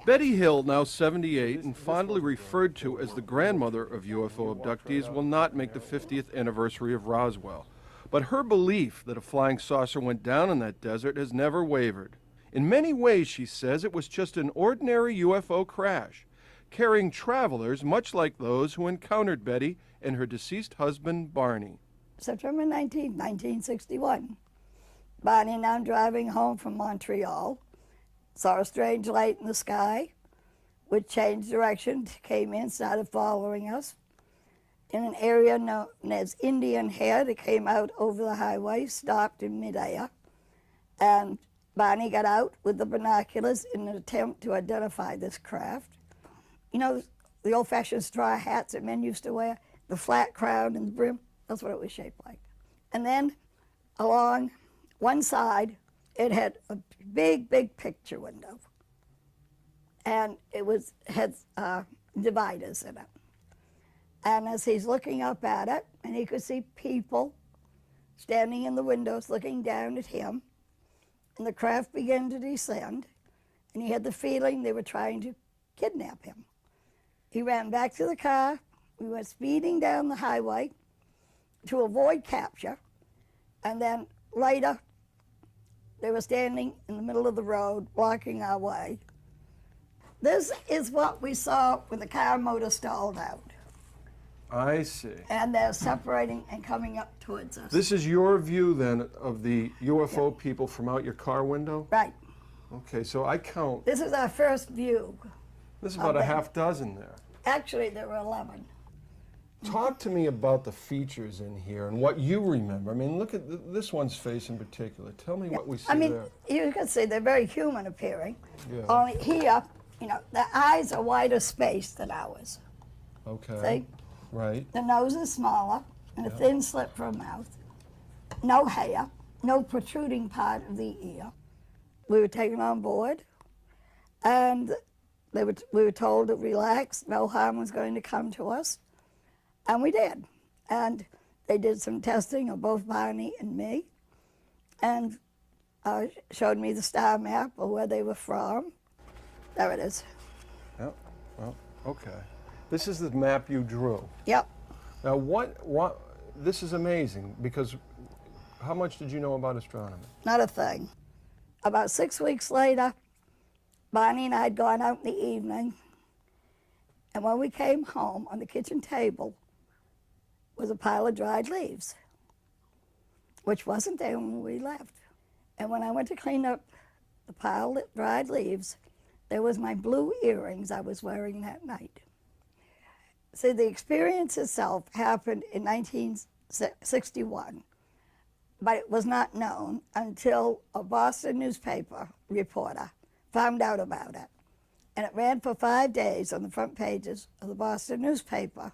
Betty Hill, now 78 and fondly referred to as the grandmother of UFO abductees, will not make the 50th anniversary of Roswell. But her belief that a flying saucer went down in that desert has never wavered. In many ways, she says, it was just an ordinary UFO crash, carrying travelers much like those who encountered Betty and her deceased husband, Barney. September 19, 1961. Barney and I driving home from Montreal, saw a strange light in the sky, which changed direction, came in, started following us. In an area known as Indian Head, it came out over the highway, stopped in midair, and Barney got out with the binoculars in an attempt to identify this craft. You know, the old-fashioned straw hats that men used to wear, the flat crown and the brim, that's what it was shaped like. And then along one side, it had a big, big picture window. And it had dividers in it. And as he's looking up at it, and he could see people standing in the windows looking down at him, and the craft began to descend, and he had the feeling they were trying to kidnap him. He ran back to the car. We went speeding down the highway to avoid capture, and then later, they were standing in the middle of the road, blocking our way. This is what we saw when the car motor stalled out. I see. And they're separating and coming up towards us. This is your view, then, of the UFO people from out your car window? Right. Okay, so I count. This is our first view. There's about a half dozen there. Actually, there were 11. Talk to me about the features in here and what you remember. I mean, look at this one's face in particular. Tell me what we see there. You can see they're very human appearing. Yeah. Only here, you know, the eyes are wider spaced than ours. Okay. See? Right. The nose is smaller and a thin slit for a mouth. No hair, no protruding part of the ear. We were taken on board, and we were told to relax, no harm was going to come to us. And we did. And they did some testing of both Barney and me, and showed me the star map of where they were from. There it is. Yep. Well, okay. This is the map you drew. Yep. Now, this is amazing, because how much did you know about astronomy? Not a thing. About 6 weeks later, Barney and I had gone out in the evening, and when we came home, on the kitchen table was a pile of dried leaves, which wasn't there when we left. And when I went to clean up the pile of dried leaves, there was my blue earrings I was wearing that night. See, the experience itself happened in 1961, but it was not known until a Boston newspaper reporter found out about it. And it ran for 5 days on the front pages of the Boston newspaper.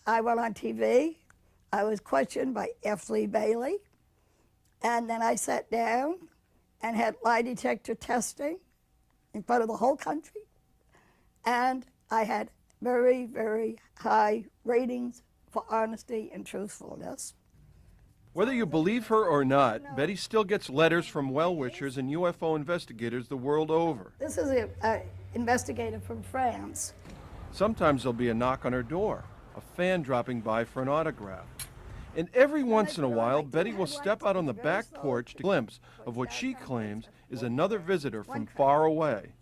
I went on TV. I was questioned by F. Lee Bailey. And then I sat down and had lie detector testing in front of the whole country. And I had very, very high ratings for honesty and truthfulness. Whether you believe her or not, Betty still gets letters from well-wishers and UFO investigators the world over. This is an investigator from France. Sometimes there'll be a knock on her door, a fan dropping by for an autograph. And every once in a while, Betty will step out on the back porch to get a glimpse of what she claims is another visitor from far away.